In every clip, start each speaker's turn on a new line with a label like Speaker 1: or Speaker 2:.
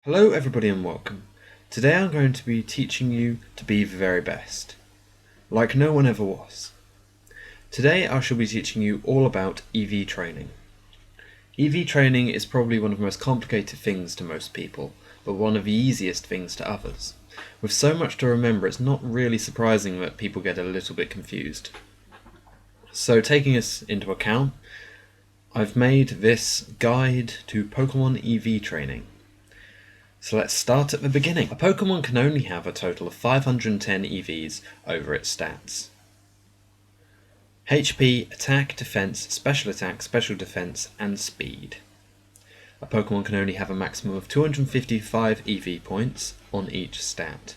Speaker 1: Hello everybody and welcome. Today I'm going to be teaching you to be the very best, like no one ever was. Today I shall be teaching you all about EV training. EV training is probably one of the most complicated things to most people, but one of the easiest things to others. With so much to remember, it's not really surprising that people get a little bit confused. So taking this into account, I've made this guide to Pokémon EV training. So let's start at the beginning. A Pokémon can only have a total of 510 EVs over its stats. HP, Attack, Defense, Special Attack, Special Defense, and Speed. A Pokémon can only have a maximum of 255 EV points on each stat.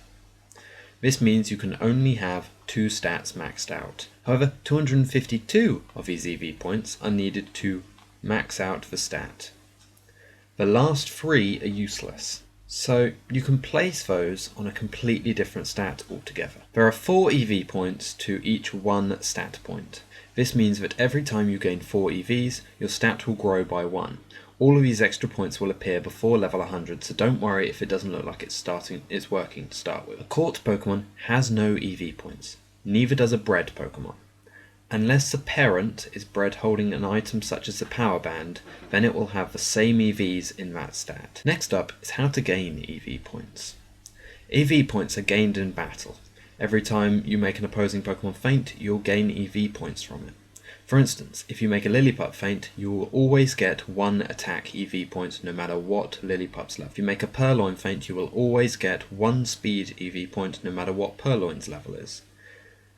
Speaker 1: This means you can only have 2 stats maxed out. However, 252 of these EV points are needed to max out the stat. The last 3 are useless, so you can place those on a completely different stat altogether. There are 4 EV points to each 1 stat point. This means that every time you gain 4 EVs, your stat will grow by 1. All of these extra points will appear before level 100, so don't worry if it doesn't look like it's working to start with. A caught Pokemon has no EV points, neither does a bred Pokemon. Unless the parent is bred holding an item such as the Power Band, then it will have the same EVs in that stat. Next up is how to gain EV points. EV points are gained in battle. Every time you make an opposing Pokemon faint, you'll gain EV points from it. For instance, if you make a Lillipup faint, you will always get 1 attack EV point no matter what Lillipup's level. If you make a Purloin faint, you will always get 1 speed EV point no matter what Purloin's level is.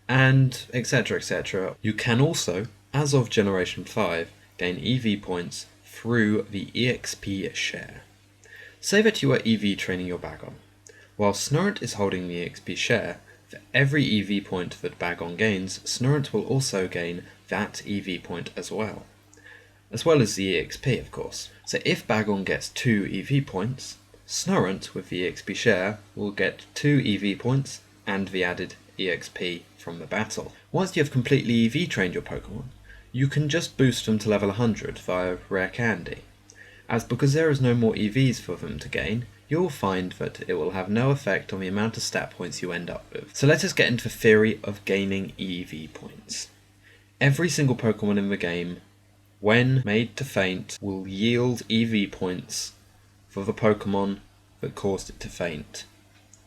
Speaker 1: And etc, etc. You can also, as of Generation 5, gain EV points through the EXP share. Say that you are EV training your Bagon. While Snorunt is holding the EXP share, for every EV point that Bagon gains, Snorunt will also gain that EV point as well as the EXP, of course. So if Bagon gets 2 EV points, Snorunt with the EXP share will get 2 EV points and the added EXP from the battle. Once you have completely EV trained your Pokemon, you can just boost them to level 100 via Rare Candy, as because there is no more EVs for them to gain, you'll find that it will have no effect on the amount of stat points you end up with. So let us get into the theory of gaining EV points. Every single Pokemon in the game, when made to faint, will yield EV points for the Pokemon that caused it to faint.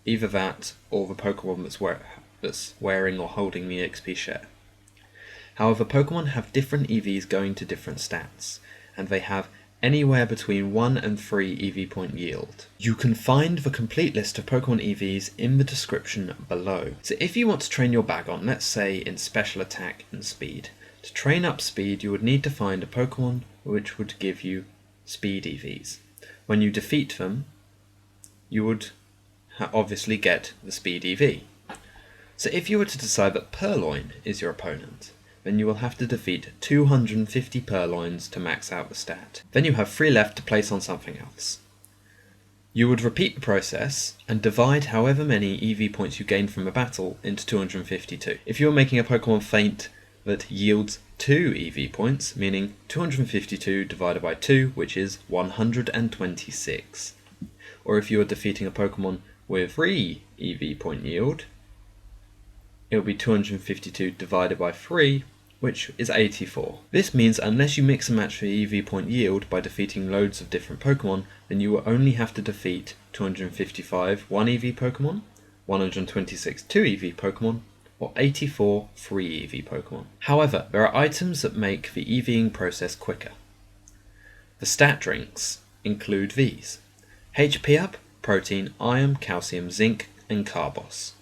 Speaker 1: Either that, or the Pokemon that's wearing or holding the EXP share. However, Pokemon have different EVs going to different stats, and they have anywhere between 1 and 3 EV point yield. You can find the complete list of Pokemon EVs in the description below. So if you want to train your Bagon, let's say in Special Attack and Speed, to train up Speed you would need to find a Pokemon which would give you Speed EVs. When you defeat them, you would obviously get the Speed EV. So if you were to decide that Purloin is your opponent, then you will have to defeat 250 Purloins to max out the stat. Then you have 3 left to place on something else. You would repeat the process and divide however many EV points you gain from a battle into 252. If you are making a Pokemon faint that yields 2 EV points, meaning 252 divided by 2, which is 126. Or if you are defeating a Pokemon with 3 EV point yield, it will be 252 divided by 3, which is 84. This means unless you mix and match the EV point yield by defeating loads of different Pokemon, then you will only have to defeat 255 1 EV Pokemon, 126 2 EV Pokemon, or 84 3 EV Pokemon. However, there are items that make the EVing process quicker. The stat drinks include these: HP up, protein, iron, calcium, zinc, and carbos.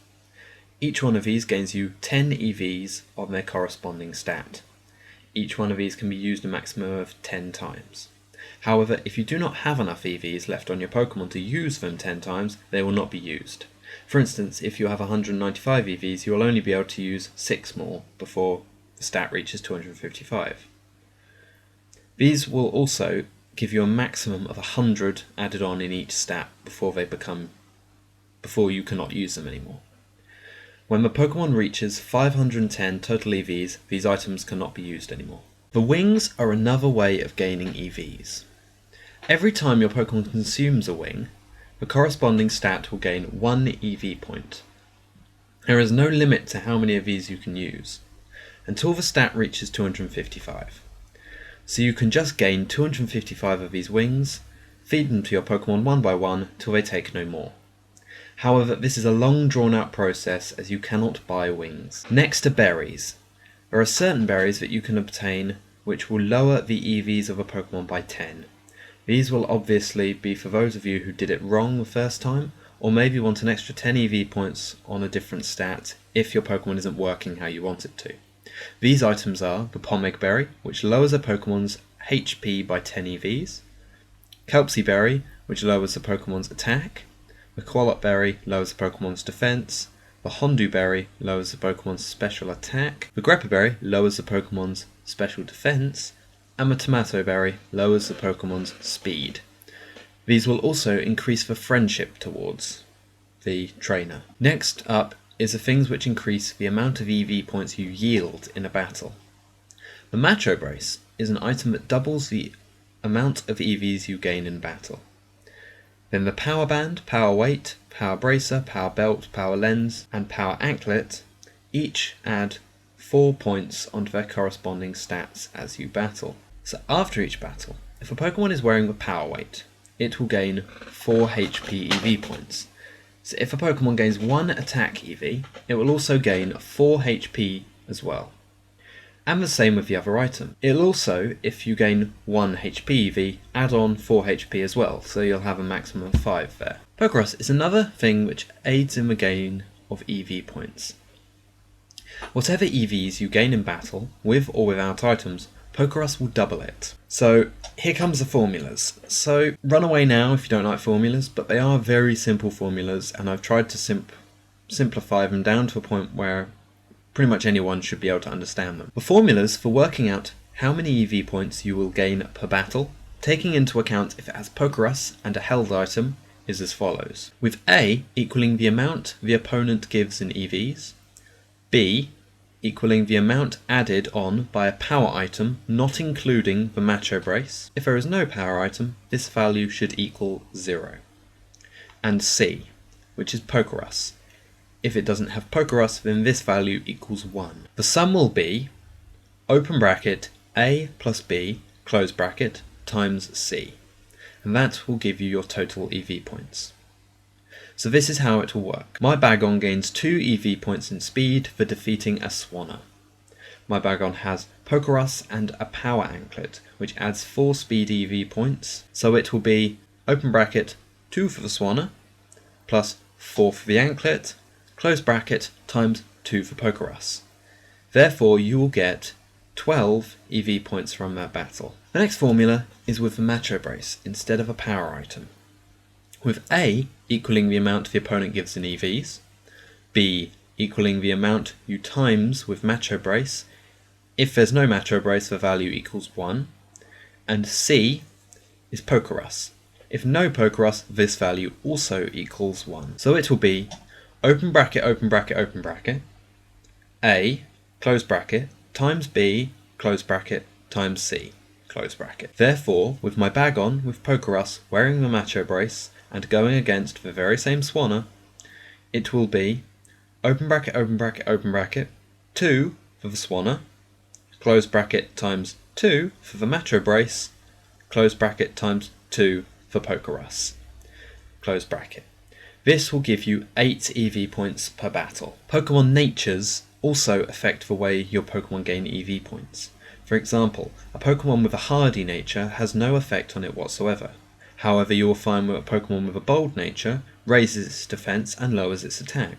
Speaker 1: Each one of these gains you 10 EVs on their corresponding stat. Each one of these can be used a maximum of 10 times. However, if you do not have enough EVs left on your Pokemon to use them 10 times, they will not be used. For instance, if you have 195 EVs, you will only be able to use 6 more before the stat reaches 255. These will also give you a maximum of 100 added on in each stat before you cannot use them anymore. When the Pokemon reaches 510 total EVs, these items cannot be used anymore. The wings are another way of gaining EVs. Every time your Pokemon consumes a wing, the corresponding stat will gain 1 EV point. There is no limit to how many of these you can use, until the stat reaches 255. So you can just gain 255 of these wings, feed them to your Pokemon one by one till they take no more. However, this is a long drawn out process as you cannot buy wings. Next to berries. There are certain berries that you can obtain which will lower the EVs of a Pokemon by 10. These will obviously be for those of you who did it wrong the first time, or maybe want an extra 10 EV points on a different stat if your Pokemon isn't working how you want it to. These items are the Pomegg Berry, which lowers a Pokemon's HP by 10 EVs, Kelpsie Berry, which lowers the Pokemon's attack, the Quallop Berry lowers the Pokemon's defense, the Hondu Berry lowers the Pokemon's special attack, the Greppa Berry lowers the Pokemon's special defense, and the Tomato Berry lowers the Pokemon's speed. These will also increase the friendship towards the trainer. Next up is the things which increase the amount of EV points you yield in a battle. The Macho Brace is an item that doubles the amount of EVs you gain in battle. Then the Power Band, Power Weight, Power Bracer, Power Belt, Power Lens, and Power Anklet each add 4 points onto their corresponding stats as you battle. So after each battle, if a Pokemon is wearing the Power Weight, it will gain 4 HP EV points. So if a Pokemon gains 1 attack EV, it will also gain 4 HP as well. And the same with the other item. It'll also, if you gain 1 HP EV, add on 4 HP as well, so you'll have a maximum of 5 there. Pokerus is another thing which aids in the gain of EV points. Whatever EVs you gain in battle, with or without items, Pokerus will double it. So here comes the formulas. So run away now if you don't like formulas, but they are very simple formulas, and I've tried to simplify them down to a point where pretty much anyone should be able to understand them. The formulas for working out how many EV points you will gain per battle, taking into account if it has Pokerus and a held item, is as follows. With A equaling the amount the opponent gives in EVs, B equaling the amount added on by a power item not including the Macho Brace. If there is no power item, this value should equal 0. And C, which is Pokerus. If it doesn't have Pokerus, then this value equals 1. The sum will be open bracket A plus B close bracket times C, and that will give you your total EV points. So this is how it will work. My Bagon gains 2 EV points in speed for defeating a Swanna. My Bagon has Pokerus and a Power Anklet, which adds 4 speed EV points, so it will be open bracket 2 for the Swanna, plus 4 for the Anklet, close bracket times 2 for Pokerus. Therefore you will get 12 EV points from that battle. The next formula is with the Macho Brace instead of a power item. With A equaling the amount the opponent gives in EVs, B equaling the amount you times with Macho Brace. If there's no Macho Brace, the value equals 1. And C is Pokerus. If no Pokerus, this value also equals 1. So it will be open bracket, open bracket, open bracket, A, close bracket, times B, close bracket, times C, close bracket. Therefore, with my Bagon with Pokerus wearing the Macho Brace and going against the very same Swanna, it will be open bracket, open bracket, open bracket, 2 for the Swanna, close bracket times 2 for the Macho Brace, close bracket times 2 for Pokerus, close bracket. This will give you 8 EV points per battle. Pokemon natures also affect the way your Pokemon gain EV points. For example, a Pokemon with a hardy nature has no effect on it whatsoever. However, you will find that a Pokemon with a bold nature raises its defense and lowers its attack.